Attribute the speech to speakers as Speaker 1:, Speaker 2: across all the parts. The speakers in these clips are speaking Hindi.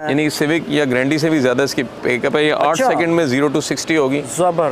Speaker 1: यानी सिविक या ग्रैंडी से भी ज़्यादा इसकी पिकअप है। ये 8 सेकंड में 0 to 60 होगी।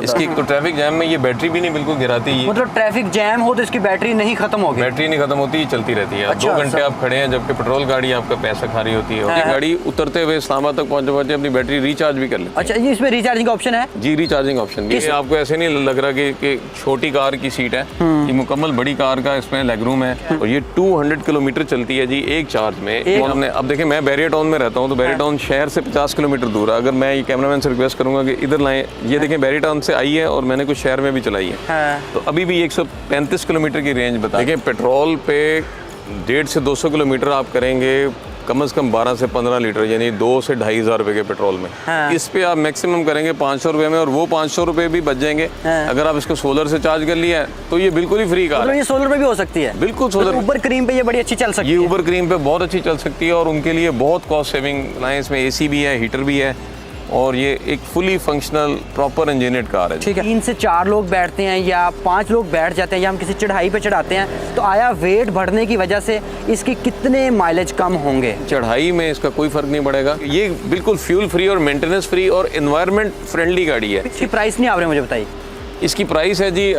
Speaker 1: इसकी तो ट्रैफिक जैम में ये बैटरी भी नहीं बिल्कुल गिराती है।
Speaker 2: मतलब ट्रैफिक जैम हो तो इसकी बैटरी नहीं खत्म होगी?
Speaker 1: बैटरी नहीं खत्म होती, चलती रहती है। 2 घंटे आप खड़े हैं, जबकि पेट्रोल गाड़ी आपका पैसा खा रही होती है। गाड़ी उतरते हुए इस्लामाबाद तक पहुंचते अपनी बैटरी रिचार्ज भी कर लेती है।
Speaker 2: अच्छा, ये इसमें रिचार्जिंग ऑप्शन है?
Speaker 1: जी, रिचार्जिंग ऑप्शन भी है। आपको ऐसे नहीं लग रहा कि छोटी कार की सीट है, ये मुकम्मल बड़ी कार का इसमें लेग रूम है। और ये 200 किलोमीटर चलती है जी एक चार्ज में। हमने अब देखें, मैं बैरियर टाउन में रहता हूँ, तो बैरियर टाउन शहर से 50 किलोमीटर दूर है। अगर मैं ये कैमरामैन से रिक्वेस्ट करूंगा कि इधर लाएं, ये देखें बैरियर टाउन से आई है और मैंने कुछ शहर में भी चलाई है, तो अभी भी 135 किलोमीटर की रेंज बता। देखिए, पेट्रोल पे 150 से 200 किलोमीटर आप करेंगे कम से कम 12 से 15 लीटर, यानी 2 से 2.5 हज़ार रुपए के पेट्रोल में। इस पे आप मैक्सिमम करेंगे 500 रुपए में, और वो 500 रुपए भी बच जाएंगे। अगर आप इसको सोलर से चार्ज कर लिया है तो ये बिल्कुल ही फ्री कार है।
Speaker 2: ये सोलर पे भी हो सकती है?
Speaker 1: बिल्कुल सोलर।
Speaker 2: ऊबर क्रीम पे ये बड़ी अच्छी चल सकती है।
Speaker 1: ये ऊबर क्रीम पे बहुत अच्छी चल सकती है, और उनके लिए बहुत कॉस्ट सेविंग लाइन। इसमें AC भी है, हीटर भी है, और ये एक fully functional proper engineered car है।
Speaker 2: ठीक है। 3 से 4 लोग बैठते हैं या 5 लोग बैठ जाते हैं, या हम किसी चढ़ाई पे चढ़ाते हैं, तो आया वेट बढ़ने की वजह से इसकी कितने माइलेज कम होंगे?
Speaker 1: चढ़ाई में इसका कोई फर्क नहीं पड़ेगा। ये बिल्कुल फ्यूल फ्री और मेंटेनेंस फ्री और एनवायरनमेंट फ्रेंडली गाड़ी है।
Speaker 2: इसकी प्राइस नहीं आप रहे, मुझे बताइए।
Speaker 1: इसकी प्राइस है जी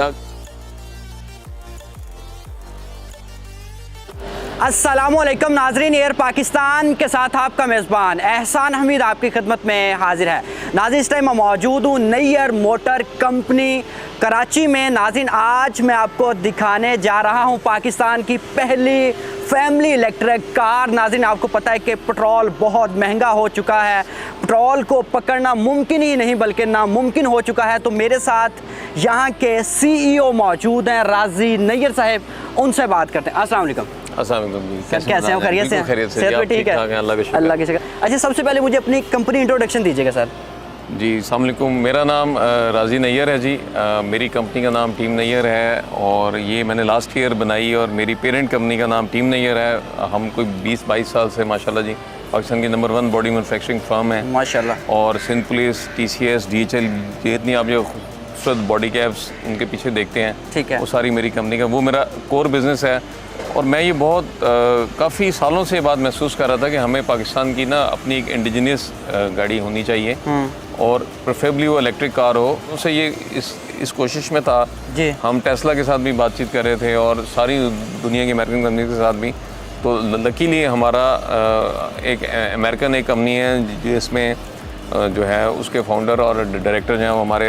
Speaker 2: अस्सलामुअलैकुम नाजरीन, एयर पाकिस्तान के साथ आपका मेज़बान एहसान हमीद आपकी खिदमत में हाजिर है। नाज़रीन, इस टाइम मैं मौजूद हूँ नैयर मोटर कंपनी कराची में। नाज़रीन, आज मैं आपको दिखाने जा रहा हूँ पाकिस्तान की पहली फैमिली इलेक्ट्रिक कार। नाज़रीन, आपको पता है कि पेट्रोल बहुत महंगा हो चुका है, पेट्रोल को पकड़ना मुमकिन ही नहीं बल्कि नामुमकिन हो चुका है। तो मेरे साथ यहाँ के CEO मौजूद हैं, राजी नैयर साहब, उनसे बात करते हैं। अस्सलाम वालेकुम। कैसे हैं? खैरियत से? ठीक है, अल्लाह के शुक्र। अच्छा, सबसे पहले मुझे अपनी कंपनी इंट्रोडक्शन दीजिएगा सर।
Speaker 1: जी, अस्सलाम वालेकुम। मेरा नाम राजी नैयर है जी। मेरी कंपनी का नाम टीम नैयर है, और ये मैंने लास्ट ईयर बनाई, और मेरी पेरेंट कंपनी का नाम टीम नैयर है। हम कोई 20-22 साल से माशाल्लाह जी पाकिस्तान की नंबर 1 बॉडी मैन्युफैक्चरिंग फर्म है
Speaker 2: माशाल्लाह।
Speaker 1: और सिंध पुलिस, TCS, DHL, जितनी आप जो खूबसूरत बॉडी कैब्स उनके पीछे देखते हैं,
Speaker 2: ठीक है,
Speaker 1: वो सारी मेरी कंपनी का, वो मेरा कोर बिज़नेस है। और मैं ये बहुत काफ़ी सालों से बात महसूस कर रहा था कि हमें पाकिस्तान की ना अपनी एक इंडिजिनियस गाड़ी होनी चाहिए, और प्रेफरेबली वो इलेक्ट्रिक कार हो। उससे ये इस कोशिश में था जी। हम टेस्ला के साथ भी बातचीत कर रहे थे, और सारी दुनिया की अमेरिकन कंपनी के साथ भी। तो लकीली हमारा एक अमेरिकन एक कंपनी है जिसमें जो है उसके फाउंडर और डायरेक्टर जो हैं वो हमारे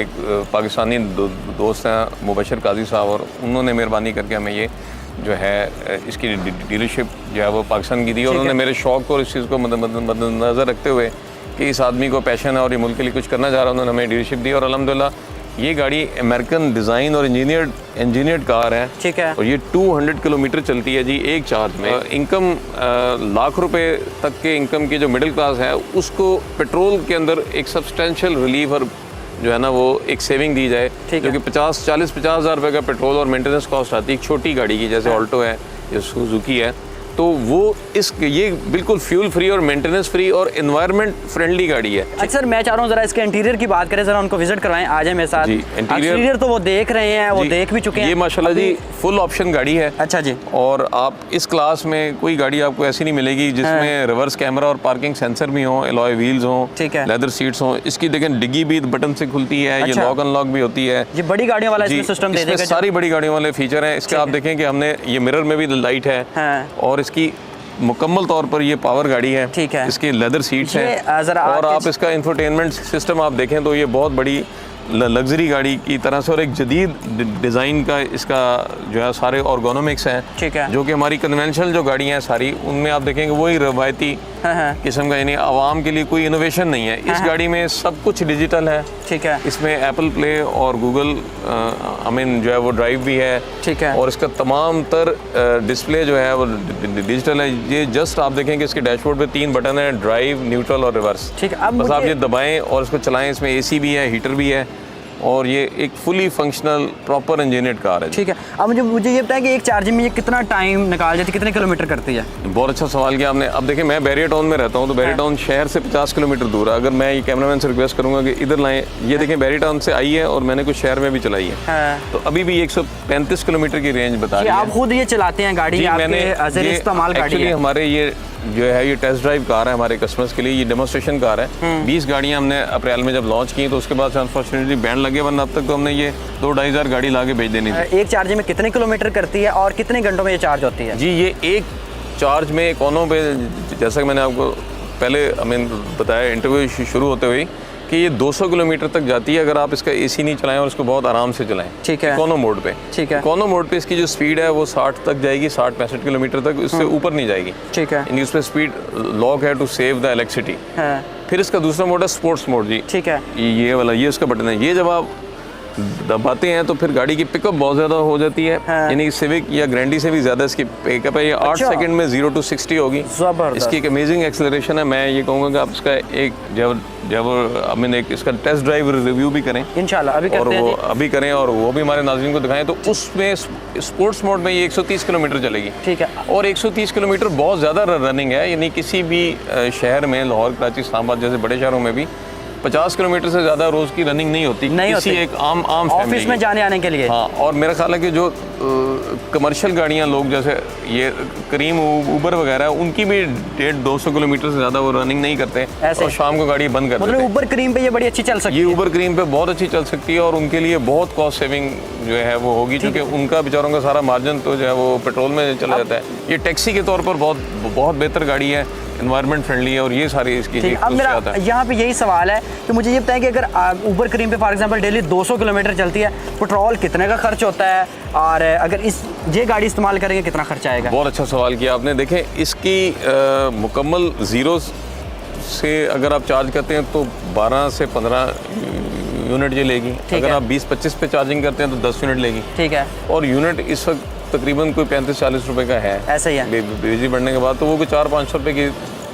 Speaker 1: एक पाकिस्तानी दोस्त हैं, मुबशर काजी साहब, और उन्होंने मेहरबानी करके हमें ये जो है इसकी डीलरशिप जो है वो पाकिस्तान की दी। और उन्होंने मेरे शौक़ और इस चीज़ को मद्देनज़र रखते हुए कि इस आदमी को पैशन है और ये मुल्क के लिए कुछ करना चाह रहा है, उन्होंने हमें डीलरशिप दी। और अल्हम्दुलिल्लाह ये गाड़ी अमेरिकन डिज़ाइन और इंजीनियर्ड कार है,
Speaker 2: ठीक है,
Speaker 1: और ये 200 किलोमीटर चलती है जी एक चार्ज में। इनकम लाख रुपए तक के इनकम की जो मिडिल क्लास है उसको पेट्रोल के अंदर एक सब्सटेंशियल रिलीफ और जो है ना वो एक सेविंग दी जाए, जो कि 40-50 हज़ार रुपये का पेट्रोल और मेंटेनेंस कॉस्ट आती है एक छोटी गाड़ी की, जैसे ऑल्टो है या सुजुकी है। तो वो ये बिल्कुल फ्यूल फ्री और मेंटेनेंस फ्री और एनवायरनमेंट फ्रेंडली गाड़ी है।
Speaker 2: अच्छा सर, मैं चाह रहा हूँ जरा इसके इंटीरियर की बात करें, जरा उनको विजिट करवाएं, आ जाए मेरे साथ। इंटीरियर तो वो देख रहे हैं, वो देख भी चुके हैं।
Speaker 1: ये माशाल्लाह जी फुल ऑप्शन गाड़ी है।
Speaker 2: अच्छा जी।
Speaker 1: और आप इस क्लास में कोई गाड़ी आपको ऐसी नहीं मिलेगी जिसमें रिवर्स कैमरा और पार्किंग सेंसर भी हो, एलॉय व्हील्स हो,
Speaker 2: ठीक है,
Speaker 1: लेदर सीट्स हो। इसकी देखें डिग्गी भी बटन से खुलती है, ये लॉक अनलॉक भी होती है।
Speaker 2: ये बड़ी गाड़ियों वाला इसमें सिस्टम दे देगा,
Speaker 1: सारी बड़ी गाड़ियों वाले फीचर हैं इसके। आप देखें कि हमने ये मिरर में भी लाइट है, और इसकी मुकम्मल तौर पर ये पावर गाड़ी है,
Speaker 2: ठीक है।
Speaker 1: इसकी लेदर सीट्स हैं, और आप इसका इंफोटेनमेंट सिस्टम आप देखें तो ये बहुत बड़ी लग्जरी गाड़ी की तरह से और एक जदीद डिज़ाइन का इसका जो है सारे ऑर्गोनोमिक्स हैं,
Speaker 2: ठीक है,
Speaker 1: जो कि हमारी कन्वेंशनल जो गाड़ियाँ हैं सारी उनमें आप देखेंगे वही रवायती किस्म का, यानी आवाम के लिए कोई इनोवेशन नहीं है। इस गाड़ी में सब कुछ डिजिटल है, ठीक है, इसमें एप्पल प्ले और गूगल जो है वो ड्राइव भी है, ठीक है, और इसका तमाम तर डिस्प्ले जो है वो डिजिटल है। ये जस्ट आप देखें कि इसके डैशबोर्ड पे 3 बटन है, ड्राइव, न्यूट्रल और रिवर्स,
Speaker 2: ठीक है।
Speaker 1: बस आप ये दबाएं और इसको चलाएं। इसमें AC भी है, हीटर भी है, और ये एक fully functional proper engineered car है।
Speaker 2: ठीक है, अब मुझे ये बताया कि एक चार्जिंग में ये कितना टाइम निकाल जाती है, कितने किलोमीटर करती है?
Speaker 1: बहुत अच्छा सवाल किया आपने। अब देखिए, मैं बैरियर टाउन में रहता हूँ, तो बैरियर टाउन शहर से 50 किलोमीटर दूर है। अगर मैं ये कैमरामैन से रिक्वेस्ट करूँगा कि इधर लाएं, ये देखें बैरियर टाउन से आई है और मैंने कुछ शहर में भी चलाई है, तो अभी भी 135 किलोमीटर की रेंज बता रही है।
Speaker 2: आप खुद ये चलाते हैं गाड़ी?
Speaker 1: मैंने
Speaker 2: इस्तेमाल गाड़ी है
Speaker 1: हमारे ये जो है ये टेस्ट ड्राइव कार है हमारे कस्टमर्स के लिए, ये डेमोस्ट्रेशन कार है। 20 गाड़ियां हमने अप्रैल में जब लॉन्च की, तो उसके बाद से अनफॉर्चुनेटली बैन लगे, वरना अब तक तो हमने ये 2-2.5 हज़ार गाड़ी ला के भेज देनी थी।
Speaker 2: एक चार्जिंग में कितने किलोमीटर करती है और कितने घंटों में ये चार्ज होती है?
Speaker 1: जी, ये एक चार्ज में इकोनो पे, जैसा कि मैंने आपको पहले बताया इंटरव्यू शुरू होते हुए कि ये 200 किलोमीटर तक जाती है अगर आप इसका एसी नहीं चलाएं और इसको बहुत आराम से चलाएं।
Speaker 2: ठीक है,
Speaker 1: इकोनो मोड पे।
Speaker 2: ठीक है,
Speaker 1: इकोनो मोड पे इसकी जो स्पीड है वो 60 तक जाएगी, 60-65 किलोमीटर तक, इससे ऊपर नहीं जाएगी।
Speaker 2: ठीक है,
Speaker 1: इस पर स्पीड लॉक है टू सेव द इलेक्ट्रिसिटी। फिर इसका दूसरा मोड है स्पोर्ट्स मोड जी।
Speaker 2: ठीक है,
Speaker 1: ये वाला, ये उसका बटन है। ये जब आप दबाते हैं तो फिर गाड़ी की पिकअप बहुत ज़्यादा हो जाती है, यानी सिविक या ग्रैंडी से भी ज़्यादा इसकी पिकअप है। ये 8 सेकंड में 0 to 60 होगी। इसकी एक अमेजिंग एक्सेलरेशन है। मैं ये कहूँगा कि आप इसका एक जब एक इसका टेस्ट ड्राइव रिव्यू भी करें इंशाल्लाह, अभी करते हैं, अभी करें और वो भी हमारे नाज़रीन को दिखाएं। तो उसमें स्पोर्ट्स मोड में ये 130 किलोमीटर चलेगी। ठीक है, और 130 किलोमीटर बहुत ज़्यादा रनिंग है, यानी किसी भी शहर में, लाहौर, कराची, इस्लामाबाद जैसे बड़े शहरों में भी 50 किलोमीटर से ज़्यादा रोज़ की रनिंग नहीं होती किसी एक आम
Speaker 2: ऑफिस में जाने आने के लिए।
Speaker 1: हाँ, और मेरा ख्याल है कि जो कमर्शियल गाड़ियाँ लोग जैसे ये करीम, उबर वगैरह, उनकी भी 150-200 किलोमीटर से ज़्यादा वो रनिंग नहीं करते और शाम को गाड़ी बंद कर देते हैं।
Speaker 2: उबर करीम पे ये बड़ी अच्छी चल सकती है।
Speaker 1: ये उबर करीम पे बहुत अच्छी चल सकती है और उनके लिए बहुत कॉस्ट सेविंग जो है वो होगी, क्योंकि उनका बेचारों का सारा मार्जिन तो जो है वो पेट्रोल में चला जाता है। ये टैक्सी के तौर पर बहुत बेहतर गाड़ी है, एनवायरनमेंट फ्रेंडली है और ये सारी इसकी।
Speaker 2: अब मेरा यहाँ पे यही सवाल है कि मुझे ये बताएं कि अगर उबर करीम पे फॉर एग्जांपल डेली 200 किलोमीटर चलती है, पेट्रोल कितने का खर्च होता है और अगर ये गाड़ी इस्तेमाल करेंगे कितना खर्च आएगा? बहुत अच्छा सवाल किया आपने। देखें, इसकी मुकम्मल ज़ीरो से अगर आप चार्ज करते हैं तो 12 से 15 यूनिट ये लेगी। अगर आप 20-25 पे चार्जिंग करते हैं तो 10 यूनिट लेगी। ठीक है, और यूनिट इस वक्त तकरीबन कोई 35-40 रुपए का है, ऐसा ही है बिजली बढ़ने के बाद, तो वो कोई 400-500 रुपए की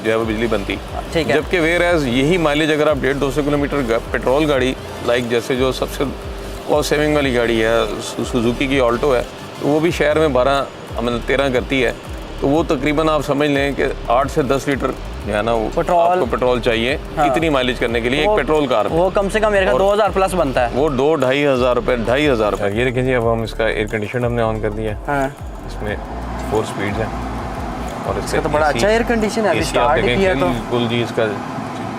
Speaker 2: जो है वो बिजली बनती। ठीक है, जबकि वेयर एज यही माइलेज अगर आप 150-200 किलोमीटर पेट्रोल गाड़ी, लाइक जैसे जो सबसे कॉस्ट सेविंग वाली गाड़ी है सुजुकी की ऑल्टो है, तो वो भी शहर में 13 करती है, तो वो तकरीबन आप समझ लें कि 8 से 10 लीटर जो है ना वो पेट्रोल चाहिए। हाँ, इतनी माइलेज करने के लिए एक पेट्रोल कार वो कम से कम मेरे का 2000 प्लस बनता है, वो 2-2.5 हज़ार रुपये, 2.5 हज़ार रुपये। ये देखिए जी, अब हम इसका एयर कंडीशन हमने ऑन कर दिया। हाँ, इसमें 4 स्पीड्स है और इसका तो बड़ा अच्छा एयर कंडीशन है। स्टार्ट किया तो बिल्कुल जी, इसका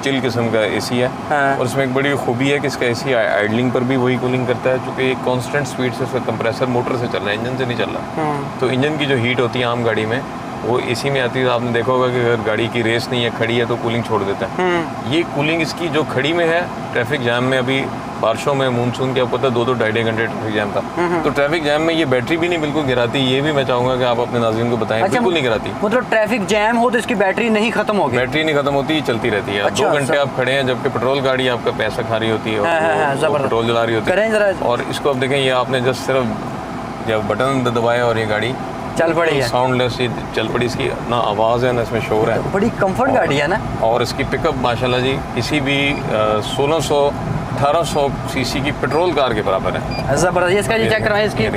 Speaker 2: चिल किस्म का एसी है। हाँ, और इसमें एक बड़ी खूबी है कि इसका एसी आइडलिंग पर भी वही कूलिंग करता है, चूँकि एक कांस्टेंट स्पीड से इसका कंप्रेसर मोटर से चल रहा है, इंजन से नहीं चल रहा। तो इंजन की जो हीट होती है आम गाड़ी में वो एसी में आती है। आपने देखा होगा कि अगर गाड़ी की रेस नहीं है, खड़ी है, तो कूलिंग छोड़ देता है। ये कूलिंग इसकी जो खड़ी में है, ट्रैफिक जैम में, अभी बारिशों में, मानसून के आपको पता है 2-2.5 घंटे ट्रैफिक जैम था, तो ट्रैफिक जैम में ये बैटरी भी नहीं बिल्कुल गिराती। ये भी मैं चाहूँगा कि आप अपने नाज़रीन को बताएं। बिल्कुल नहीं गिराती, मतलब ट्रैफिक जैम हो तो इसकी बैटरी नहीं खत्म होगी? बैटरी नहीं खत्म होती, चलती रहती है। 2 घंटे आप खड़े हैं, जबकि पेट्रोल गाड़ी आपका पैसा खा रही होती है, पेट्रोल जला रही होती है। और इसको अब देखें, ये आपने जस्ट सिर्फ जब बटन दबाया और ये गाड़ी चल पड़ी है, साउंडलेस ही चल पड़ी। इसकी ना आवाज़ है ना इसमें शोर है, बड़ी कंफर्ट गाड़ी है ना। और इसकी पिकअप माशाल्लाह जी किसी भी 1600-1800 सीसी की पेट्रोल कार के बराबर है। ज़बरदस्त। इसका जी चेक करवाएं, इसकी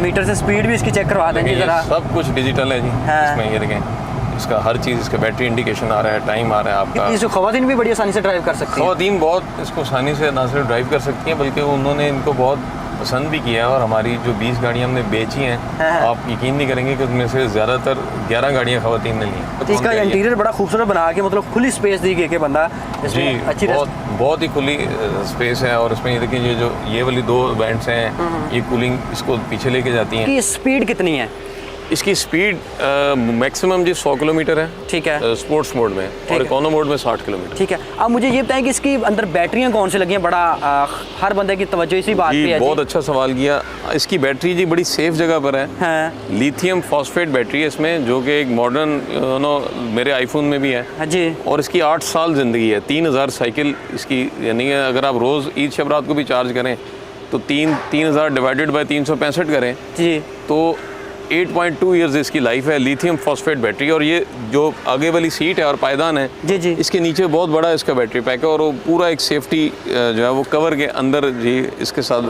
Speaker 2: मीटर से स्पीड भी इसकी चेक करवा देंगे ज़रा। सब कुछ डिजिटल है जी। इसमें ये देखें, इसका हर चीज़, इसका बैटरी इंडिकेशन आ रहा है, टाइम आ रहा है आपका। इसको ख़वातीन भी बड़ी आसानी से ड्राइव कर सकती हैं। ख़वातीन बहुत इसको आसानी से ना सिर्फ ड्राइव कर सकती हैं, बल्कि उन्होंने इनको बहुत पसंद भी किया है। और हमारी जो 20 गाड़ियाँ हमने बेची हैं, आप यकीन नहीं करेंगे कि उनमें से ज़्यादातर 11 गाड़ियाँ ख़वातीन ने ली हैं। तो इसका इंटीरियर बड़ा खूबसूरत बना के, मतलब खुली स्पेस दी गई कि बंदा जी अच्छी बहुत ही खुली स्पेस है। और इसमें ये देखिए, ये वाली 2 वेंट्स हैं, ये कूलिंग इसको पीछे लेके जाती हैं। स्पीड कितनी है इसकी? स्पीड मैक्सिमम जी 100 किलोमीटर है। ठीक है, स्पोर्ट्स मोड में, और इकोनो मोड में 60 किलोमीटर। ठीक है, अब मुझे ये बताएं कि इसकी अंदर बैटरियां कौन सी लगी हैं? बड़ा हर बंदे की तवज्जो इसी बात पे है। बहुत अच्छा सवाल किया। इसकी बैटरी जी बड़ी सेफ जगह पर है। हाँ, लिथियम फॉस्फेट बैटरी है इसमें, जो कि एक मॉडर्न मेरे आईफोन में भी है। हाँ जी। और इसकी 8 साल ज़िंदगी है, 3000 साइकिल इसकी, यानी अगर आप रोज़ ईद शब रात को भी चार्ज करें तो 3000 डिवाइडेड बाई 365 करें जी, तो
Speaker 1: 8.2 ईयर्स इसकी लाइफ है, लिथियम फॉस्फेट बैटरी। और ये जो आगे वाली सीट है और पायदान है
Speaker 2: जी जी,
Speaker 1: इसके नीचे बहुत बड़ा इसका बैटरी पैक है, और वो पूरा एक सेफ्टी जो है वो कवर के अंदर जी इसके साथ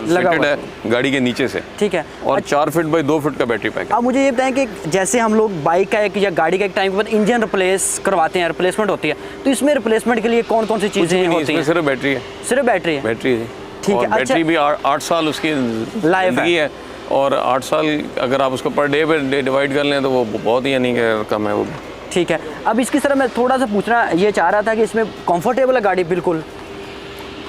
Speaker 1: फिटेड है गाड़ी के नीचे से।
Speaker 2: ठीक है।
Speaker 1: और 4 फीट बाई 2 फीट का बैटरी पैक है।
Speaker 2: अब मुझे ये बताएं कि जैसे हम लोग बाइक का एक या गाड़ी का एक टाइम के बाद इंजन रिप्लेस करवाते हैं, रिप्लेसमेंट होती है, तो इसमें रिप्लेसमेंट के लिए कौन कौन सी चीज़ें होती हैं?
Speaker 1: सिर्फ बैटरी है।
Speaker 2: सिर्फ बैटरी है?
Speaker 1: बैटरी है।
Speaker 2: ठीक है।
Speaker 1: और बैटरी भी 8 साल उसकी
Speaker 2: लाइफ
Speaker 1: है, और 8 साल अगर आप उसको पर डे पे डिवाइड कर लें तो वो बहुत ही यानी कि कम है वो।
Speaker 2: ठीक है। अब इसकी तरह मैं थोड़ा सा पूछना ये चाह रहा था कि इसमें कंफर्टेबल है गाड़ी? बिल्कुल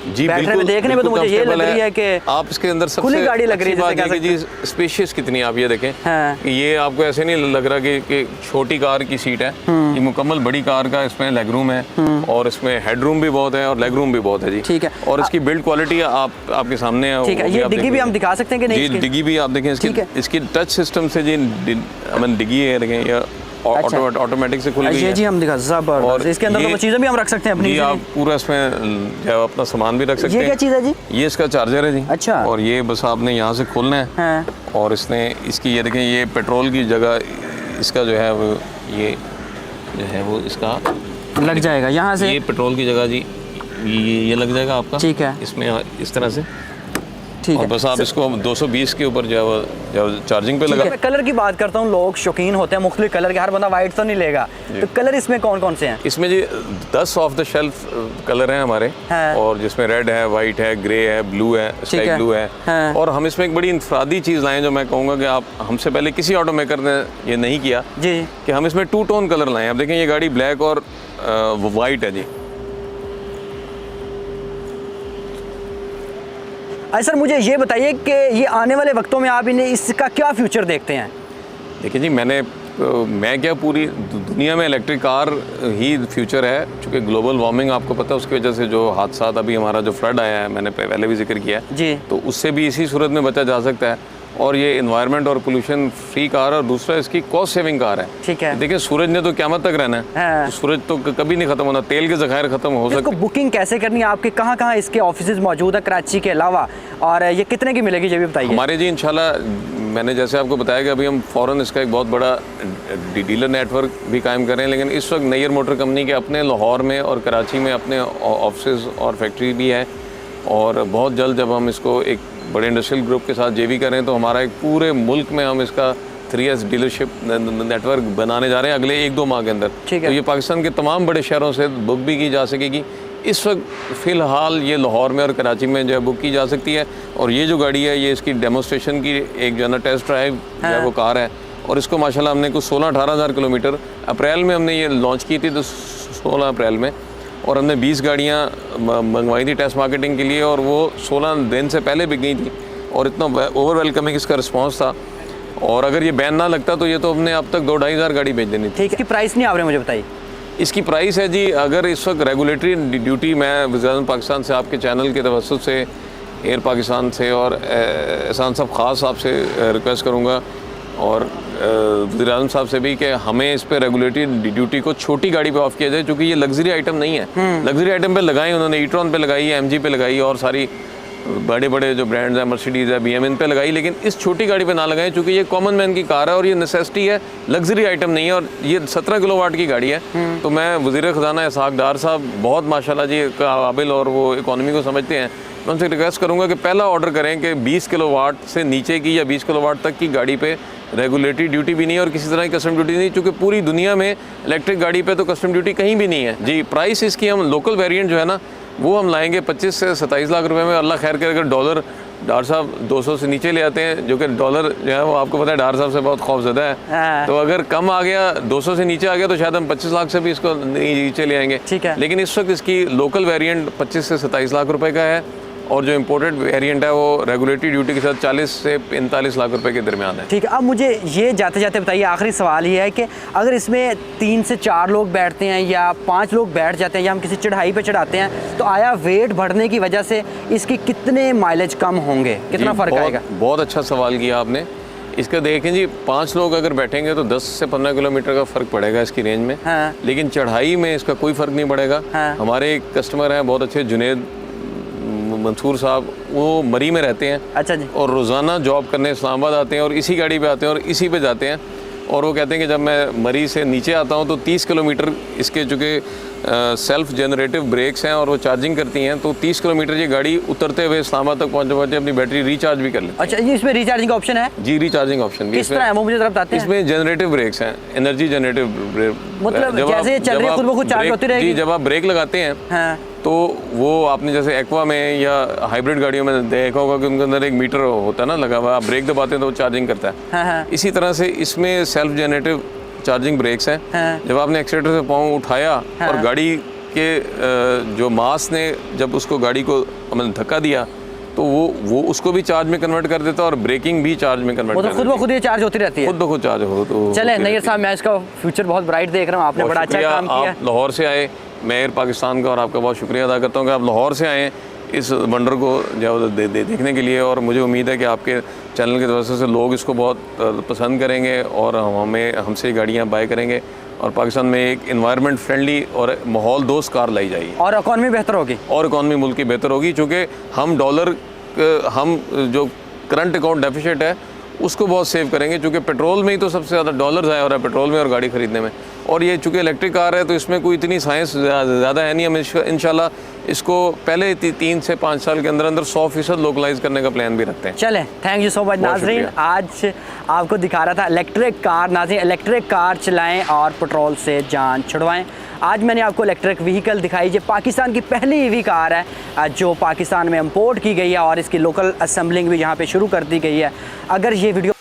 Speaker 1: जी,
Speaker 2: बैटरी में देखने में तो मुझे ये लग रही है कि
Speaker 1: आप इसके अंदर सबसे
Speaker 2: खुली गाड़ी लग रही है,
Speaker 1: बात है कि जी स्पेशियस कितनी आप ये देखें।
Speaker 2: हाँ।
Speaker 1: कि ये आपको ऐसे नहीं लग रहा कि छोटी कार की सीट है, ये मुकम्मल बड़ी कार का इसमें लेग रूम है, और इसमें हेड रूम भी बहुत है और लेग रूम भी बहुत है जी।
Speaker 2: ठीक है।
Speaker 1: और इसकी बिल्ड क्वालिटी आपके सामने है।
Speaker 2: ठीक है। ये डिग्गी भी हम दिखा सकते हैं कि नहीं?
Speaker 1: जी, डिग्गी भी आप देखें इसकी टच सिस्टम से जी डिग्गी है, देखें ये ऑटोमेटिक से खुल गई है।
Speaker 2: जी हम दिखा जबरदस्त। इसके अंदर तो चीज़ें भी हम रख सकते हैं अपनी।
Speaker 1: जी, आप पूरा इसमें जो अपना सामान भी रख सकते हैं।
Speaker 2: ये क्या चीज़ है जी?
Speaker 1: ये इसका चार्जर है जी।
Speaker 2: अच्छा।
Speaker 1: और ये बस आपने यहाँ से खोलना है।
Speaker 2: हाँ।
Speaker 1: और इसने इसकी ये देखें, ये पेट्रोल की जगह इसका जो है वो ये जो है वो इसका
Speaker 2: लग जाएगा यहाँ से।
Speaker 1: ये पेट्रोल की जगह जी ये लग जाएगा आपका।
Speaker 2: ठीक है।
Speaker 1: इसमें इस तरह से।
Speaker 2: ठीक
Speaker 1: और
Speaker 2: है।
Speaker 1: बस आप इसको 220 के ऊपर जो है चार्जिंग पे लगा।
Speaker 2: मैं कलर की बात करता हूँ, लोग शौकीन होते हैं मुख्तलिफ कलर के, हर बंदा वाइट तो नहीं लेगा, तो कलर इसमें कौन कौन से हैं?
Speaker 1: इसमें जी 10 ऑफ द शेल्फ कलर हैं हमारे।
Speaker 2: हाँ।
Speaker 1: और जिसमें रेड है, वाइट है, ग्रे है, ब्लू है, स्काई ब्लू है।
Speaker 2: हाँ।
Speaker 1: और हम इसमें एक बड़ी इंफरादी चीज़ लाएं जो मैं कहूँगा कि आप हमसे पहले किसी ऑटोमेकर ने ये नहीं किया
Speaker 2: जी,
Speaker 1: कि हम इसमें 2 टोन कलर लाएं। अब देखें ये गाड़ी ब्लैक और वाइट है जी।
Speaker 2: सर मुझे ये बताइए कि ये आने वाले वक्तों में आप इन्हें इसका क्या फ्यूचर देखते हैं?
Speaker 1: देखिए जी, मैं क्या पूरी दुनिया में इलेक्ट्रिक कार ही फ्यूचर है, क्योंकि ग्लोबल वार्मिंग आपको पता है उसकी वजह से जो हादसा अभी हमारा जो फ्लड आया है, मैंने पहले भी जिक्र किया है
Speaker 2: जी,
Speaker 1: तो उससे भी इसी सूरत में बचा जा सकता है। और ये इन्वायरमेंट और पोल्यूशन फ्री कार है, और दूसरा इसकी कॉस्ट सेविंग कार है।
Speaker 2: ठीक है।
Speaker 1: देखिए सूरज ने तो क़यामत तक रहना है।
Speaker 2: हाँ।
Speaker 1: तो सूरज तो कभी नहीं खत्म होना, तेल के ज़खायर खत्म हो सकते।
Speaker 2: इसको बुकिंग कैसे करनी है? आपके कहाँ इसके ऑफिसेज मौजूद है कराची के अलावा, और ये कितने की मिलेगी ये भी बताइए।
Speaker 1: हमारे जी इंशाल्लाह, मैंने जैसे आपको बताया कि अभी हम फ़ौरन इसका एक बहुत बड़ा डीलर नेटवर्क भी कायम कर रहे हैं, लेकिन इस वक्त नैयर मोटर कंपनी के अपने लाहौर में और कराची में अपने ऑफिस और फैक्ट्री भी है। और बहुत जल्द जब हम इसको एक बड़े इंडस्ट्रियल ग्रुप के साथ जेवी करें तो हमारा एक पूरे मुल्क में हम इसका 3S डीलरशिप नेटवर्क बनाने जा रहे हैं अगले 1-2 माह के अंदर।
Speaker 2: ठीक है।
Speaker 1: तो ये पाकिस्तान के तमाम बड़े शहरों से बुक भी की जा सकेगी। इस वक्त फ़िलहाल ये लाहौर में और कराची में जो है बुक की जा सकती है। और ये जो गाड़ी है ये इसकी डेमोस्ट्रेशन की एक जो है ना टेस्ट ड्राइव जो है वो कार है। और इसको माशाल्लाह हमने कुछ 16-18 हज़ार किलोमीटर अप्रैल में हमने ये लॉन्च की थी, तो 16 अप्रैल में, और हमने 20 गाड़ियाँ मंगवाई थी टेस्ट मार्केटिंग के लिए, और वो 16 दिन से पहले बिक गई थी। और इतना ओवर वेलकमिंग इसका रिस्पांस था, और अगर ये बैन ना लगता तो ये तो हमने अब तक 2-2.5 हज़ार गाड़ी बेच देनी थी।
Speaker 2: ठीक है। इसकी प्राइस नहीं आप रहे मुझे बताइए।
Speaker 1: इसकी प्राइस है जी, अगर इस वक्त रेगुलेटरी ड्यूटी मैं वज़ीर-ए-आज़म पाकिस्तान से आपके चैनल के तवस्सुत से एयर पाकिस्तान से और एहसान साहब ख़ास आपसे रिक्वेस्ट करूँगा और वज़ीर-ए-आज़म साहब से भी कि हमें इस पर रेगुलेटरी ड्यूटी को छोटी गाड़ी पे ऑफ किया जाए, क्योंकि ये लग्जरी आइटम नहीं है। लग्जरी आइटम पे लगाई उन्होंने, ई-ट्रॉन पे लगाई है, MG पे लगाई, और सारी बड़े बड़े जो ब्रांड्स हैं, मर्सिडीज़ है, BM, इन पे लगाई, लेकिन इस छोटी गाड़ी पे ना लगाएं, क्योंकि ये कॉमन मैन की कार है और ये नेसेसिटी है, लग्जरी आइटम नहीं है। और ये 17 किलोवाट की गाड़ी है। तो मैं वज़ीर ख़जाना इसहाक़ डार साहब बहुत माशाल्लाह जी काबिल और वो इकॉनमी को समझते हैं, मैं उनसे रिक्वेस्ट करूँगा कि पहला ऑर्डर करें कि 20 किलोवाट से नीचे की या 20 किलोवाट तक की गाड़ी पे रेगुलेटरी ड्यूटी भी नहीं है और किसी तरह की कस्टम ड्यूटी नहीं, क्योंकि पूरी दुनिया में इलेक्ट्रिक गाड़ी पे तो कस्टम ड्यूटी कहीं भी नहीं है जी। प्राइस इसकी हम लोकल वेरिएंट जो है ना वो हम लाएंगे 25 से 27 लाख रुपए में। अल्लाह खैर करे, अगर डॉलर डार साहब 200 से नीचे ले आते हैं, जो कि डॉलर जो है वो आपको पता है डार साहब से बहुत खौफज़दा है, तो अगर कम आ गया 200 से नीचे आ गया तो शायद हम 25 लाख से भी इसको नीचे ले आएंगे।
Speaker 2: ठीक है।
Speaker 1: लेकिन इस वक्त इसकी लोकल वेरिएंट 25 से 27 लाख रुपए का है, और जो इम्पोर्टेड वेरिएंट है वो रेगुलेटरी ड्यूटी के साथ 40 से 45 लाख रुपए के दरमियान है।
Speaker 2: ठीक है। अब मुझे ये जाते जाते बताइए, आखिरी सवाल ये है कि अगर इसमें 3 से 4 लोग बैठते हैं या 5 लोग बैठ जाते हैं या हम किसी चढ़ाई पे चढ़ाते हैं, तो आया वेट बढ़ने की वजह से इसकी कितने माइलेज कम होंगे, कितना फ़र्क आएगा?
Speaker 1: बहुत अच्छा सवाल किया आपने। इसका देखें जी, 5 लोग अगर बैठेंगे तो 10 से 15 किलोमीटर का फ़र्क पड़ेगा इसकी रेंज में।
Speaker 2: हाँ।
Speaker 1: लेकिन चढ़ाई में इसका कोई फ़र्क नहीं पड़ेगा।
Speaker 2: हाँ।
Speaker 1: हमारे एक कस्टमर हैं बहुत अच्छे, जुनेद मंसूर साहब, वो मरी में रहते हैं।
Speaker 2: अच्छा जी।
Speaker 1: और रोज़ाना जॉब करने इस्लामाबाद आते हैं और इसी गाड़ी पे आते हैं और इसी पे जाते हैं। और वो कहते हैं कि जब मैं मरी से नीचे आता हूँ तो 30 किलोमीटर इसके चूँकि सेल्फ जनरेटिव ब्रेक्स हैं और वो चार्जिंग करती हैं, तो 30 किलोमीटर ये गाड़ी उतरते हुए इस्लामाबाद तक पहुँचते अपनी बैटरी रिचार्ज भी कर लेती है।
Speaker 2: अच्छा जी, इसमें रिचार्जिंग का ऑप्शन है?
Speaker 1: जी, रिचार्जिंग ऑप्शन भी
Speaker 2: किस तरह है वो मुझे जरा बताते हैं।
Speaker 1: इसमें जनरेटिव ब्रेक्स हैं, एनर्जी जनरेटिव ब्रेक,
Speaker 2: मतलब जैसे चल रही है खुद ब खुद चार्ज होती रहेगी?
Speaker 1: जी, जब आप ब्रेक लगाते हैं
Speaker 2: हाँ।
Speaker 1: तो वो आपने जैसे एक्वा में या हाइब्रिड गाड़ियों में देखा होगा कि उनके अंदर एक मीटर होता है ना लगा हुआ, आप ब्रेक दबाते हैं तो वो चार्जिंग करता है।
Speaker 2: हाँ हाँ।
Speaker 1: इसी तरह से इसमें सेल्फ जनरेटिव चार्जिंग ब्रेक्स हैं।
Speaker 2: हाँ।
Speaker 1: जब आपने एक्सीलेटर से पाँव उठाया और गाड़ी के जो मास ने जब उसको गाड़ी को मतलब धक्का दिया तो वो उसको भी चार्ज में कन्वर्ट कर देता है और ब्रेकिंग भी चार्ज में कन्वर्ट कर देता है।
Speaker 2: खुद ब खुद ये चार्ज होती रहती है?
Speaker 1: खुद ब खुद चार्ज हो तो
Speaker 2: चले नैयर साहब, मैं इसका फ्यूचर बहुत ब्राइट देख रहा हूँ, आपने बड़ा अच्छा काम किया।
Speaker 1: आप लाहौर से आए, मैं एयर पाकिस्तान का और आपका बहुत शुक्रिया अदा करता हूँ कि आप लाहौर से आए इस वंडर को जो देखने के लिए। और मुझे उम्मीद है कि आपके चैनल की वजह से लोग इसको बहुत पसंद करेंगे और हमसे गाड़ियाँ बाय करेंगे और पाकिस्तान में एक इन्वायरमेंट फ्रेंडली और माहौल दोस्त कार लाई जाएगी
Speaker 2: और इकॉनमी बेहतर होगी।
Speaker 1: और इकॉनमी मुल्क की बेहतर होगी, चूँकि हम डॉलर हम जो करंट अकाउंट डेफिसिट है उसको बहुत सेव करेंगे, क्योंकि पेट्रोल में ही तो सबसे ज़्यादा डॉलर ज़ाया हो रहा है, पेट्रोल में और गाड़ी ख़रीदने में। और ये चूँकि इलेक्ट्रिक कार है तो इसमें कोई इतनी साइंस ज़्यादा है नहीं। हम इंशाल्लाह इसको पहले 3 से 5 साल के अंदर 100% लोकलाइज करने का प्लान भी रखते हैं।
Speaker 2: चले, थैंक यू सो मच नाजरीन। आज आपको दिखा रहा था इलेक्ट्रिक कार। नाजरीन, इलेक्ट्रिक कार चलाएँ और पेट्रोल से जान छुड़वाएँ। आज मैंने आपको इलेक्ट्रिक व्हीकल दिखाई जो पाकिस्तान की पहली ईवी कार है जो पाकिस्तान में इंपोर्ट की गई है और इसकी लोकल असेंबलिंग भी यहाँ पे शुरू कर दी गई है। अगर ये वीडियो